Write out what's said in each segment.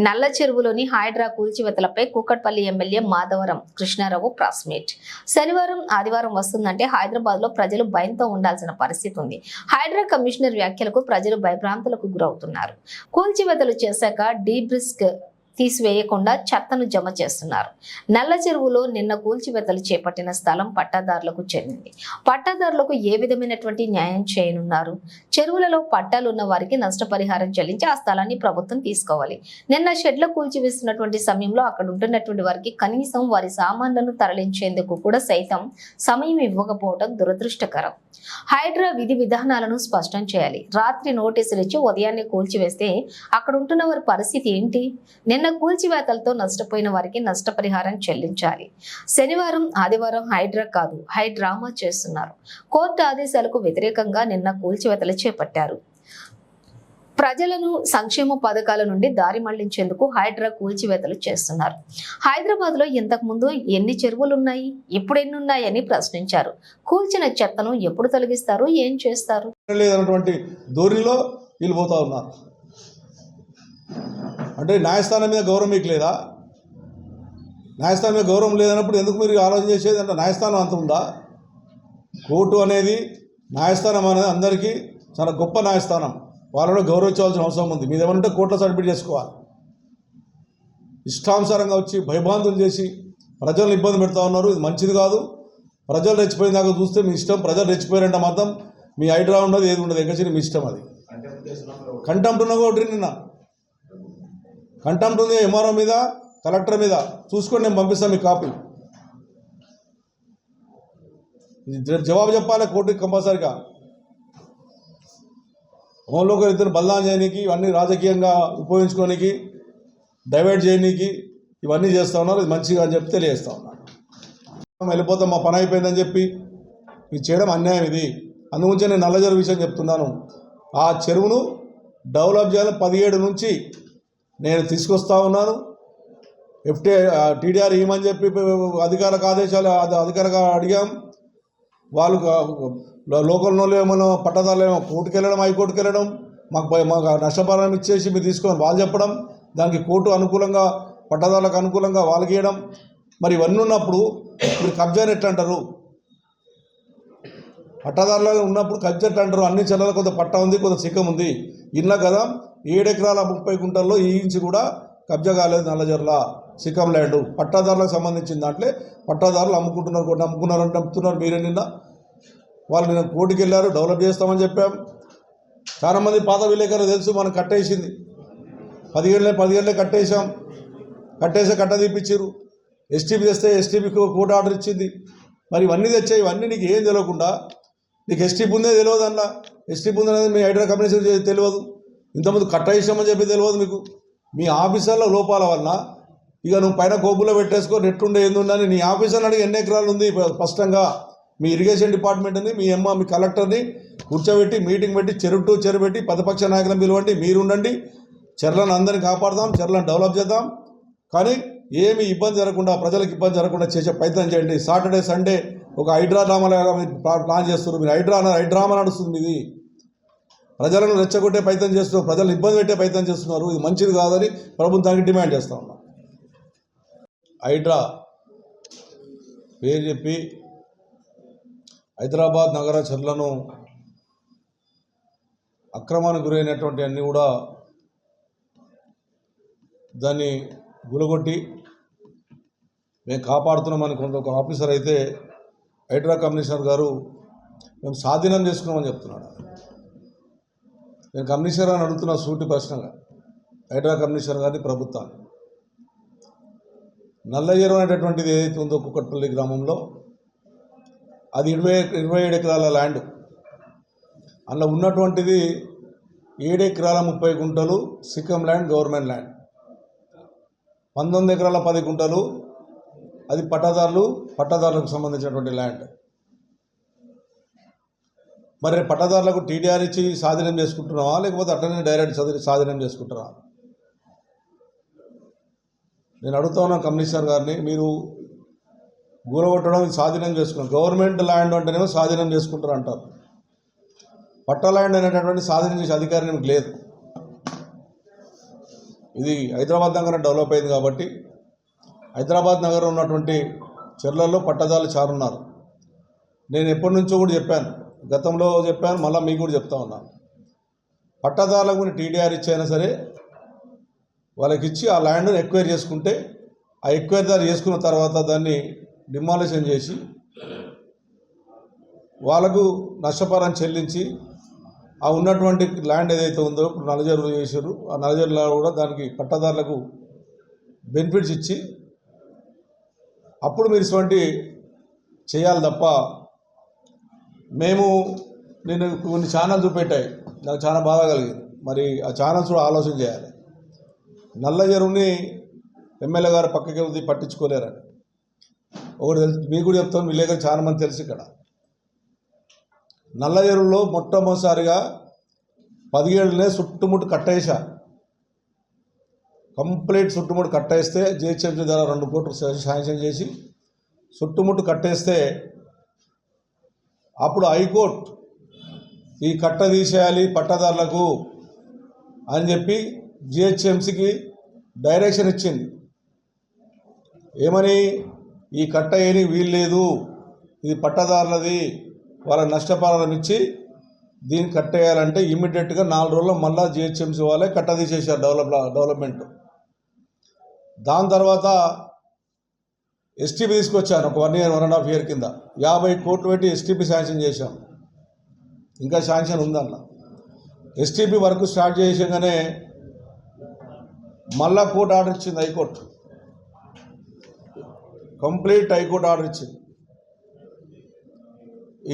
నల్ల చెరువులోని హైడ్రా కూల్చివేతలపై Kukatpally MLA Madhavaram Krishna Rao press meet. శనివారం ఆదివారం వస్తుందంటే హైదరాబాద్ లో ప్రజలు భయంతో ఉండాల్సిన పరిస్థితి ఉంది. హైడ్రా కమిషనర్ వ్యాఖ్యలకు ప్రజలు భయభ్రాంతులకు గురవుతున్నారు. కూల్చివేతలు చేశాక డీబ్రిస్క్ తీసివేయకుండా చెత్తను జమ చేస్తున్నారు. నల్ల చెరువులో నిన్న కూల్చివేతలు చేపట్టిన స్థలం పట్టాదారులకు చెందింది. పట్టాదారులకు ఏ విధమైనటువంటి న్యాయం చేయనున్నారు? చెరువులలో పట్టాలున్న వారికి నష్టపరిహారం చెల్లించి ఆ స్థలాన్ని ప్రభుత్వం తీసుకోవాలి. నిన్న షెడ్ల కూల్చివేస్తున్నటువంటి సమయంలో అక్కడ ఉంటున్నటువంటి వారికి కనీసం వారి సామాన్లను తరలించేందుకు కూడా సైతం సమయం ఇవ్వకపోవడం దురదృష్టకరం. హైడ్రా విధి విధానాలను స్పష్టం చేయాలి. రాత్రి నోటీసులు ఇచ్చి ఉదయాన్నే కూల్చివేస్తే అక్కడ ఉంటున్న వారి పరిస్థితి ఏంటి? నిన్న కూల్చివేతలతో నష్టపోయిన వారికి నష్టపరిహారం చెల్లించాలి. శనివారం ఆదివారం హైడ్రా కాదు హైడ్రామా చేస్తున్నారు. కోర్టు ఆదేశాలకు వ్యతిరేకంగా నిన్న కూల్చివేతలు చేపట్టారు. ప్రజలను సంక్షేమ పథకాల నుండి దారి మళ్లించేందుకు హైడ్రా కూల్చివేతలు చేస్తున్నారు. హైదరాబాద్ లో ఇంతకు ముందు ఎన్ని చెరువులు ఉన్నాయి, ఇప్పుడు ఎన్ని ఉన్నాయని ప్రశ్నించారు. కూల్చిన చెత్తను ఎప్పుడు తొలగిస్తారు, ఏం చేస్తారు? ధోరణిలో వీళ్ళు పోతా ఉన్నారు. అంటే న్యాయస్థానం మీద గౌరవం మీకు లేదా? న్యాయస్థానం మీద గౌరవం లేదన్నప్పుడు ఎందుకు మీరు ఆలోచన చేసేది? అంటే న్యాయస్థానం అంత ఉందా? కోర్టు అనేది, న్యాయస్థానం అనేది అందరికీ చాలా గొప్ప న్యాయస్థానం. వాళ్ళలో గౌరవించవలసిన అవసరం ఉంది. మీరు ఏమంటే కోర్టులో సబ్మిట్ చేసుకోవాలి. ఇష్టానుసారంగా వచ్చి భయభ్రాంతులు చేసి ప్రజలను ఇబ్బంది పెడతా ఉన్నారు. ఇది మంచిది కాదు. ప్రజలు రెచ్చిపోయిన దాకా చూస్తే మీ ఇష్టం. ప్రజలు రెచ్చిపోయారంటే మాత్రం మీ హైడ్రా ఉండదు, ఏది ఉండదు. ఎక్కడి మీ ఇష్టం. అది కంటెంప్ట్ ఉన్న ఒకటి నిన్న కంటెంప్ట్ ఉంది ఎంఆర్ఓ మీద, కలెక్టర్ మీద. చూసుకొని నేను పంపిస్తాను మీకు కాపీ. జవాబు చెప్పాలి కోర్టుకి కంపల్సరిగా. హోంలో ఇద్దరు బల్దాన్ చేయడానికి, ఇవన్నీ రాజకీయంగా ఉపయోగించుకోనికి, డైవర్ట్ చేయడానికి ఇవన్నీ చేస్తూ ఉన్నారు. ఇది మంచిగా అని చెప్పి తెలియజేస్తూ ఉన్నారు. వెళ్ళిపోతాం, మా పని అయిపోయిందని చెప్పి ఇది చేయడం అన్యాయం. ఇది అందుగురించి నేను నల్ల చెరువు విషయం చెప్తున్నాను. ఆ చెరువును డెవలప్ చేయాలని 17 నుంచి నేను తీసుకొస్తా ఉన్నాను. టీడీఆర్ ఇవ్వమని చెప్పి అధికారిక ఆదేశాలు అధికారిగా అడిగాం. వాళ్ళు లోకల్లో ఏమో పట్టదారులు ఏమో కోర్టుకు వెళ్ళడం, హైకోర్టుకు వెళ్ళడం, మాకు నష్టపరిహారం ఇచ్చేసి మీరు తీసుకొని వాళ్ళు చెప్పడం, దానికి కోర్టు అనుకూలంగా పట్టదారులకు అనుకూలంగా వాళ్ళకి ఇవ్వడం. మరి ఇవన్నీ ఉన్నప్పుడు మీరు కబ్జాని ఎట్లా అంటారు? పట్టదారులు ఉన్నప్పుడు కబ్జా ఎట్లా అంటారు? అన్ని చెర్లలో కొంత పట్ట ఉంది, కొంత సిక్కం ఉంది. ఇళ్ళ కదా 7 ఎకరాల 30 గుంటల్లో ఈ ఇంచు కూడా కబ్జా కాలేదు. నల్లజర్ల సిక్కం ల్యాండ్ పట్టాదారులకు సంబంధించిన దాంట్లో పట్టాదారులు అమ్ముకుంటున్నారు, కొన్ని అమ్ముకున్నారు అంటే అమ్ముతున్నారు. మీరే నిన్న వాళ్ళు నిన్న కోర్టుకి వెళ్ళారు, డెవలప్ చేస్తామని చెప్పాం. చాలామంది పాత విలేకరులు తెలుసు, మనం కట్టేసింది 10 కట్టేసాం. కట్ట తీపిచ్చారు. ఎస్టీపీ తెస్తే ఎస్టీపీకి కోర్టు ఆర్డర్ ఇచ్చింది. మరి ఇవన్నీ తెచ్చాయి. ఇవన్నీ నీకు ఏం తెలియకుండా, నీకు ఎస్టీపీ ఉందే తెలియదు. అందులో ఎస్టీపీ ఉందనేది మీ హైడ్రా కమిషన్ తెలియదు. ఇంతకుముందు కట్టేసామని చెప్పి తెలియదు మీకు. మీ ఆఫీసర్ల లోపాల వల్ల ఇక నువ్వు పైన కోపులో పెట్టేసుకో, నెట్టుండే ఏందుండని నీ ఆఫీసర్ని అడిగి ఎన్ని ఎకరాలు ఉంది స్పష్టంగా. మీ ఇరిగేషన్ డిపార్ట్మెంట్ని, మీ కలెక్టర్ని కూర్చోబెట్టి మీటింగ్ పెట్టి చెరువు పెట్టి ప్రతిపక్ష నాయకులను పిలవండి. మీరుండండి, చెర్లను అందరినీ కాపాడదాం, చెర్లను డెవలప్ చేద్దాం. కానీ ఏమి ఇబ్బంది జరగకుండా, ప్రజలకు ఇబ్బంది జరగకుండా చేసే ప్రయత్నం చేయండి. సాటర్డే సండే ఒక హైడ్రా డ్రామాలాగా మీరు ప్లాన్ చేస్తున్నారు. మీరు హైడ్రామా నడుస్తుంది. ఇది ప్రజలను రెచ్చగొట్టే ప్రయత్నం చేస్తున్నారు, ప్రజలను ఇబ్బంది పెట్టే ప్రయత్నం చేస్తున్నారు. ఇది మంచిది కాదని ప్రభుత్వానికి డిమాండ్ చేస్తూ ఉన్నాం. హైడ్రా పేరు చెప్పి హైదరాబాద్ నగర చెర్లను అక్రమానికి గురైనటువంటి అన్నీ కూడా దాన్ని గులగొట్టి మేము కాపాడుతున్నామని ఒక ఆఫీసర్ అయితే హైడ్రా కమిషనర్ గారు మేము స్వాధీనం చేసుకున్నామని చెప్తున్నాడు. నేను కమిషనర్ అని అడుగుతున్న సూటి ప్రశ్నగా హైడ్రా కమిషనర్ గారిని, ప్రభుత్వాన్ని. నల్లజెరు అనేటటువంటిది ఏదైతే ఉందో కూకట్పల్లి గ్రామంలో, అది 27 ఎకరాల ల్యాండ్. అందులో ఉన్నటువంటిది 7 ఎకరాల 30 గుంటలు సిక్కం ల్యాండ్, గవర్నమెంట్ ల్యాండ్. 19 ఎకరాల 10 గుంటలు అది పట్టదారులకు సంబంధించినటువంటి ల్యాండ్. మరి పట్టదారులకు టీడీఆర్ ఇచ్చి స్వాధీనం చేసుకుంటున్నావా, లేకపోతే అట్లనే డైరెక్ట్ స్వాధీనం చేసుకుంటారా? నేను అడుగుతా ఉన్నాను కమిషనర్ గారిని. మీరు గూరగొట్టడం స్వాధీనం చేసుకున్నారు. గవర్నమెంట్ ల్యాండ్ అంటేనేమో స్వాధీనం చేసుకుంటారు అంటారు. పట్ట ల్యాండ్ అనేటటువంటి స్వాధీనం చేసే అధికారం మీకు లేదు. ఇది హైదరాబాద్ నగరం డెవలప్ అయింది కాబట్టి హైదరాబాద్ నగరం ఉన్నటువంటి చెర్లలో పట్టదారులు చాలా ఉన్నారు. నేను ఎప్పటి నుంచో కూడా చెప్పాను, గతంలో చెప్పాను, మళ్ళీ మీకు కూడా చెప్తా ఉన్నాను. పట్టదారులకు కూడా టీడీఆర్ ఇచ్చైనా సరే వాళ్ళకి ఇచ్చి ఆ ల్యాండ్ని ఎక్వైర్ చేసుకుంటే ఆ ఎక్వైర్ చేసుకున్న తర్వాత దాన్ని డిమాలిషన్ చేసి వాళ్ళకు నష్టపరం చెల్లించి ఆ ఉన్నటువంటి ల్యాండ్ ఏదైతే ఉందో ఇప్పుడు నల్లజర్లు చేశారు, ఆ నల్లజర్లో కూడా దానికి పట్టదారులకు బెనిఫిట్స్ ఇచ్చి అప్పుడు మీరు ఇటువంటి చేయాలి తప్ప నేను కొన్ని ఛానల్ చూపెట్టాయి, నాకు చాలా బాధ కలిగింది. మరి ఆ ఛానల్స్ కూడా ఆలోచన చేయాలి. నల్ల చెరువుని ఎమ్మెల్యే గారు పక్కకి వెళ్తే పట్టించుకోలేరని ఒకటి తెలుసు, మీకు కూడా చెప్తాను, మీ లేక చాలా మంది తెలుసు. ఇక్కడ నల్ల చెరువులో మొట్టమొదటిసారిగా 17 చుట్టుముట్టు కట్టేసా, కంప్లీట్ చుట్టుముట్టు కట్టేస్తే జిహెచ్ఎంసీ ద్వారా 2 కోట్లు శాంక్షన్ చేసి చుట్టుముట్టు కట్టేస్తే అప్పుడు హైకోర్టు ఈ కట్ట తీసేయాలి పట్టదారులకు అని చెప్పి జిహెచ్ఎంసీకి డైరెక్షన్ ఇచ్చింది. ఏమని, ఈ కట్ట ఏని వీల్లేదు, ఇది పట్టదారులది, వాళ్ళ నష్టపరిహారం ఇచ్చి దీన్ని కట్టేయాలంటే ఇమ్మీడియట్గా 4 రోజుల్లో మళ్ళీ జిహెచ్ఎంసీ వాళ్ళే కట్ట తీసేశారు డెవలప్మెంట్. దాని తర్వాత ఎస్టీపీ తీసుకొచ్చాను, ఒక 1 year 1.5 year కింద 50 కోట్లు పెట్టి ఎస్టీపీ శాంక్షన్ చేశాం. ఇంకా శాంక్షన్ ఉందన్న. ఎస్టీపీ వర్క్ స్టార్ట్ చేసాగానే మళ్ళా కోర్టు ఆర్డర్ ఇచ్చింది, హైకోర్టు కంప్లీట్ హైకోర్టు ఆర్డర్ ఇచ్చింది.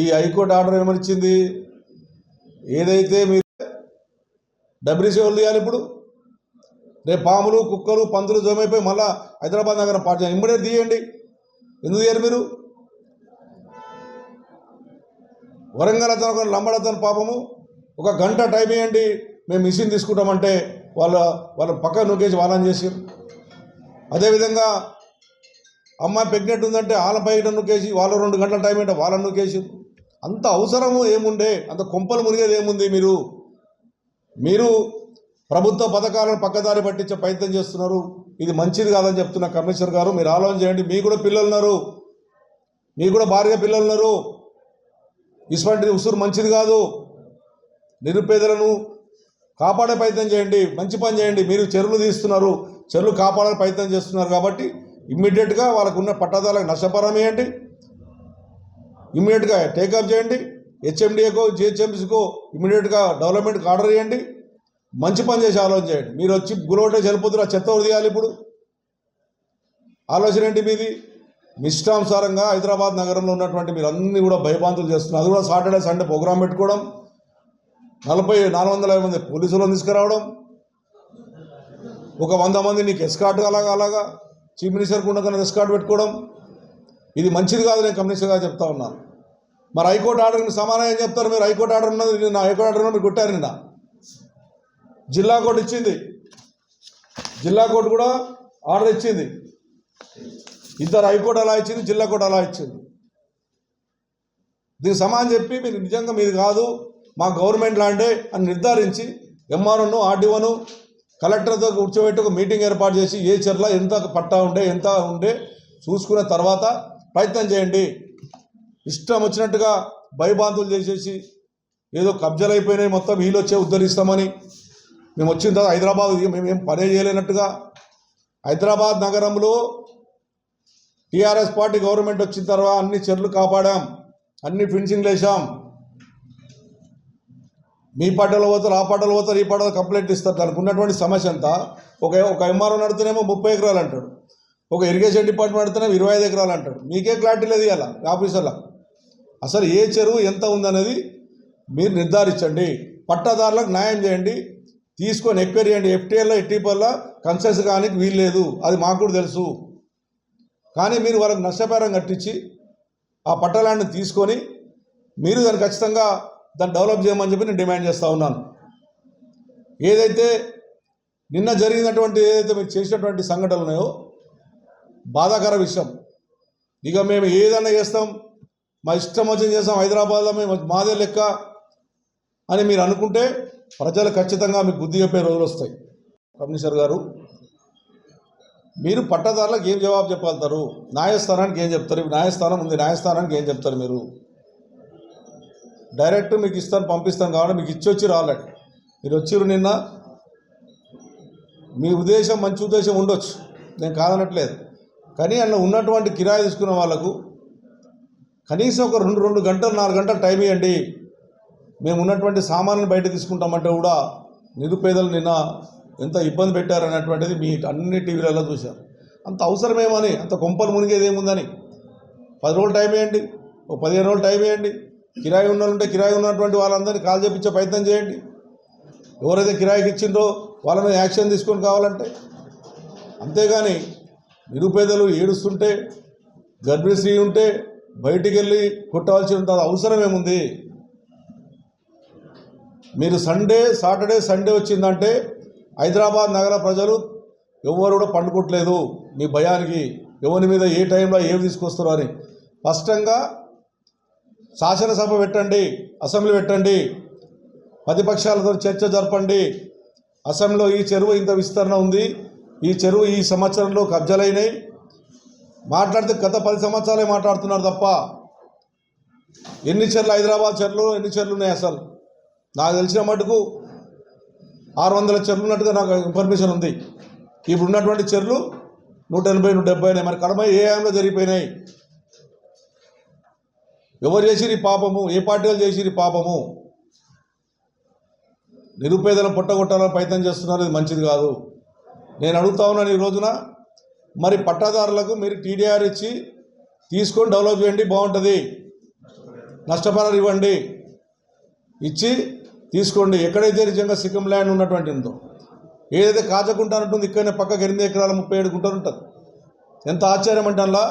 ఈ హైకోర్టు ఆర్డర్ ఏమనిచ్చింది, ఏదైతే మీరు డబ్ల్యూసీ వాళ్ళు తీయాలి, ఇప్పుడు రేపు పాములు కుక్కలు పందులు జమైపోయి మళ్ళీ హైదరాబాద్ నగరం పాటు ఇమ్మీడియట్ తీయండి. ఎందుకు తీయరు మీరు? వరంగల్ అతను లంబడతను పాపము 1 గంట టైం ఇవ్వండి, మేము మిషన్ తీసుకుంటామంటే వాళ్ళ పక్క నూకేసి వాళ్ళని చేసారు. అదేవిధంగా అమ్మాయి ప్రెగ్నెంట్ ఉందంటే వాళ్ళ పైన నూకేసి వాళ్ళు 2 గంటల టైం అంటే వాళ్ళని నూకేసారు. అంత అవసరము ఏముండే, అంత కొంపలు మునిగేది ఏముంది? మీరు ప్రభుత్వ పథకాలను పక్కదారి పట్టించే ప్రయత్నం చేస్తున్నారు. ఇది మంచిది కాదని చెప్తున్న కమిషనర్ గారు, మీరు ఆలోచన చేయండి. మీకు కూడా పిల్లలు ఉన్నారు, మీకు కూడా భార్య పిల్లలు ఉన్నారు. ఇటువంటి ఉసురు మంచిది కాదు. నిరుపేదలను కాపాడే ప్రయత్నం చేయండి, మంచి పని చేయండి. మీరు చెరువులు తీస్తున్నారు, చెరువులు కాపాడే ప్రయత్నం చేస్తున్నారు కాబట్టి ఇమ్మీడియట్గా వాళ్ళకు ఉన్న పట్టాదారులకు నష్టపరం ఇవ్వండి, ఇమ్మీడియట్గా టేకప్ చేయండి. హెచ్ఎండిఏకో జిహెచ్ఎంసీకో ఇమ్మీడియట్గా డెవలప్మెంట్కి ఆర్డర్ ఇవ్వండి. మంచి పని చేసి ఆలోచన చేయండి. మీరు వచ్చి గులవటే చనిపోతున్న చెత్త తీయాలి. ఇప్పుడు ఆలోచన ఏంటి మీది? ఇష్టానుసారంగా హైదరాబాద్ నగరంలో ఉన్నటువంటి మీరు అన్నీ కూడా భయభ్రాంతులు చేస్తున్నారు. అది కూడా సాటర్డే సండే ప్రోగ్రాం పెట్టుకోవడం, 450 మంది పోలీసులను తీసుకురావడం, ఒక 100 మంది నీకు ఎస్కార్ట్ అలాగా చీఫ్ మినిస్టర్కి ఉండగానే ఎస్కార్ట్ పెట్టుకోవడం, ఇది మంచిది కాదు. నేను కమిషనర్గా చెప్తా ఉన్నాను. మరి హైకోర్టు ఆర్డర్కి సమానం ఏం చెప్తారు మీరు? హైకోర్టు ఆర్డర్ ఉన్నది, నిన్న హైకోర్టు ఆర్డర్ మీరు కొట్టారు. నిన్న జిల్లా కోర్టు ఇచ్చింది, జిల్లా కోర్టు కూడా ఆర్డర్ ఇచ్చింది. ఇద్దరు హైకోర్టు అలా ఇచ్చింది, జిల్లా కోర్టు అలా ఇచ్చింది. దీనికి సమానం చెప్పి మీరు నిజంగా మీది కాదు మా గవర్నమెంట్ ల్యాండే అని నిర్ధారించి ఎంఆర్ఓను ఆర్డీఓను కలెక్టర్తో కూర్చోబెట్టి ఒక మీటింగ్ ఏర్పాటు చేసి ఏ చెర్ల ఎంత పట్టా ఎంత ఉండే చూసుకున్న తర్వాత ప్రయత్నం చేయండి. ఇష్టం వచ్చినట్టుగా భయభ్రాంతులు చేసేసి ఏదో కబ్జాలు అయిపోయినాయి మొత్తం వీళ్ళు వచ్చే ఉద్ధరిస్తామని మేము వచ్చిన తర్వాత హైదరాబాద్ మేమేం పనే చేయలేనట్టుగా హైదరాబాద్ నగరంలో టీఆర్ఎస్ పార్టీ గవర్నమెంట్ వచ్చిన తర్వాత అన్ని చెర్లు కాపాడాం, అన్ని ఫినిషింగ్లు వేసాం. మీ పాటలు పోతారు, ఆ పాటలు పోతారు, ఈ పాటలు కంప్లైంట్ ఇస్తారు. దానికి ఉన్నటువంటి సమస్య అంతా ఒక ఎంఆర్ఓ నడుతున్నామో 30 ఎకరాలు అంటాడు, ఒక ఇరిగేషన్ డిపార్ట్మెంట్ నడుతున్నామో 25 ఎకరాలు అంటాడు. మీకే క్లారిటీ లేదు ఇలా ఆఫీసర్లా. అసలు ఏ చెరువు ఎంత ఉందనేది మీరు నిర్ధారించండి, పట్టాదారులకు న్యాయం చేయండి, తీసుకొని ఎక్వైరీ చేయండి. ఎఫ్టీఎల్లో ఎట్టిపల్లా కన్సెస్ కానీ వీలు లేదు, అది మాకు కూడా తెలుసు. కానీ మీరు వాళ్ళకి నష్టపరిహారం కట్టించి ఆ పట్టాలాండ్ని తీసుకొని మీరు దాన్ని ఖచ్చితంగా దాన్ని డెవలప్ చేయమని చెప్పి నేను డిమాండ్ చేస్తూ ఉన్నాను. ఏదైతే నిన్న జరిగినటువంటి ఏదైతే మీరు చేసినటువంటి సంఘటనలు ఉన్నాయో బాధాకర విషయం. ఇక మేము ఏదైనా చేస్తాం, మా ఇష్టం వచ్చింది చేస్తాం, హైదరాబాద్లో మేము మాదే లెక్క అని మీరు అనుకుంటే ప్రజలు ఖచ్చితంగా మీకు బుద్ధి చెప్పే రోజులు వస్తాయి. కమిషనర్ గారు, మీరు పట్టదారులకు ఏం జవాబు చెప్పగలుగుతారు? న్యాయస్థానానికి ఏం చెప్తారు? న్యాయస్థానం ఉంది, న్యాయస్థానానికి ఏం చెప్తారు? మీరు డైరెక్ట్ మీకు ఇస్తాను, పంపిస్తాను కాబట్టి మీకు ఇచ్చొచ్చి రాలండి. మీరు వచ్చిర్రు నిన్న, మీ ఉద్దేశం మంచి ఉద్దేశం ఉండొచ్చు, నేను కాదనట్లేదు. కానీ అందులో ఉన్నటువంటి కిరాయి తీసుకున్న వాళ్ళకు కనీసం ఒక 2 గంటలు 4 గంటలు టైం ఇవ్వండి, మేము ఉన్నటువంటి సామాన్లను బయట తీసుకుంటామంటే కూడా నిరుపేదలు నిన్న ఎంత ఇబ్బంది పెట్టారనేటువంటిది మీ అన్ని టీవీలలో చూశారు. అంత అవసరమేమని, అంత కొంపలు మునిగేది ఏముందని 10 రోజులు టైం ఇవ్వండి, ఓ 15 రోజులు టైం ఇవ్వండి. కిరాయి ఉన్నోళ్ళుంటే కిరాయి ఉన్నటువంటి వాళ్ళందరినీ కాల్ చేపించే ప్రయత్నం చేయండి. ఎవరైతే కిరాయికి ఇచ్చిందో వాళ్ళ మీద యాక్షన్ తీసుకొని కావాలంటే. అంతేగాని నిరుపేదలు ఏడుస్తుంటే, గర్భిణీ స్త్రీ ఉంటే బయటికి వెళ్ళి కొట్టవలసినంత అవసరం ఏముంది? మీరు సాటర్డే సండే వచ్చిందంటే హైదరాబాద్ నగర ప్రజలు ఎవరు కూడా పండుకోవట్లేదు మీ భయానికి, ఎవరి మీద ఏ టైంలో ఏమి తీసుకొస్తారో అని. స్పష్టంగా శాసనసభ పెట్టండి, అసెంబ్లీ పెట్టండి, ప్రతిపక్షాలతో చర్చ జరపండి. అసెంబ్లీలో ఈ చెరువు ఇంత విస్తరణ ఉంది, ఈ చెరువు ఈ సంవత్సరంలో కబ్జాలైనాయి మాట్లాడితే గత 10 సంవత్సరాలే మాట్లాడుతున్నారు తప్ప ఎన్ని చెర్లు, హైదరాబాద్ చెర్లు ఎన్ని చెర్లు ఉన్నాయి? అసలు నాకు తెలిసిన మటుకు 600 చెర్లు ఉన్నట్టుగా నాకు ఇన్ఫర్మేషన్ ఉంది. ఇప్పుడు ఉన్నటువంటి చెర్లు 180, 170. మరి కడమ ఏ ఆయంలో జరిగిపోయినాయి? ఎవరు చేసిరి పాపము? ఏ పార్టీ వాళ్ళు చేసిరి పాపము? నిరుపేదలను పొట్టగొట్టాలని ప్రయత్నం చేస్తున్నారు, ఇది మంచిది కాదు. నేను అడుగుతా ఉన్నాను ఈ రోజున, మరి పట్టాదారులకు మీరు టీడీఆర్ ఇచ్చి తీసుకొని డెవలప్ చేయండి, బాగుంటుంది. నష్టపరిహారం ఇవ్వండి, ఇచ్చి తీసుకోండి. ఎక్కడైతే నిజంగా సిక్కం ల్యాండ్ ఉన్నటువంటి ఉందో, ఏదైతే కాచకుంట అంటుంది ఇక్కడనే పక్కకి 8 ఎకరాల 37 గుంటలు ఉంటుంది. ఎంత ఆశ్చర్యం అంటే అలా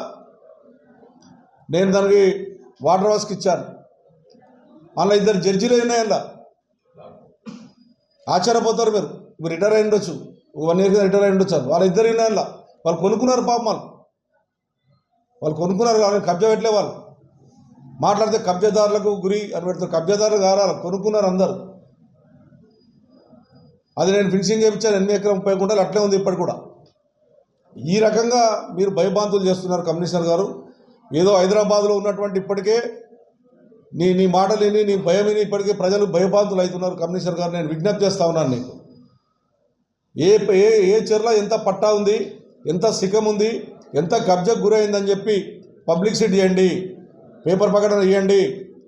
నేను దానికి వాటర్ హౌస్కి ఇచ్చాను, అలా 2 జడ్జీలు ఉన్నాయి. అలా ఆశ్చర్యపోతారు మీరు. రిటైర్ అయి ఉండొచ్చు, 1 ఇయర్ కింద రిటైర్ అయి ఉండొచ్చు. వాళ్ళిద్దరు ఉన్నాయి. అలా వాళ్ళు కొనుక్కున్నారు పాపం, వాళ్ళు కొనుక్కున్నారు కానీ కబ్జా పెట్టలే. వాళ్ళు మాట్లాడితే కబ్జాదారులకు గురి అని పెడతారు. కబ్జాదారులు కారాలి, కొనుక్కున్నారు అందరు. అది నేను ఫినిషింగ్ చేయించాను, 8 ఎకరం 30 గుంటలు అట్లే ఉంది ఇప్పటి కూడా. ఈ రకంగా మీరు భయభ్రాంతులు చేస్తున్నారు కమిషనర్ గారు. ఏదో హైదరాబాద్లో ఉన్నటువంటి ఇప్పటికే నీ మాటలు విని, నీ భయం విని ఇప్పటికే ప్రజలు భయభ్రాంతులు అవుతున్నారు. కమిషనర్ గారు, నేను విజ్ఞప్తి చేస్తా ఉన్నాను నీకు, ఏ చెర్ల ఎంత పట్టా ఉంది, ఎంత సికం ఉంది, ఎంత కబ్జాకు గురైందని చెప్పి పబ్లిసిటీ చేయండి, పేపర్ ప్రకటన ఇవ్వండి.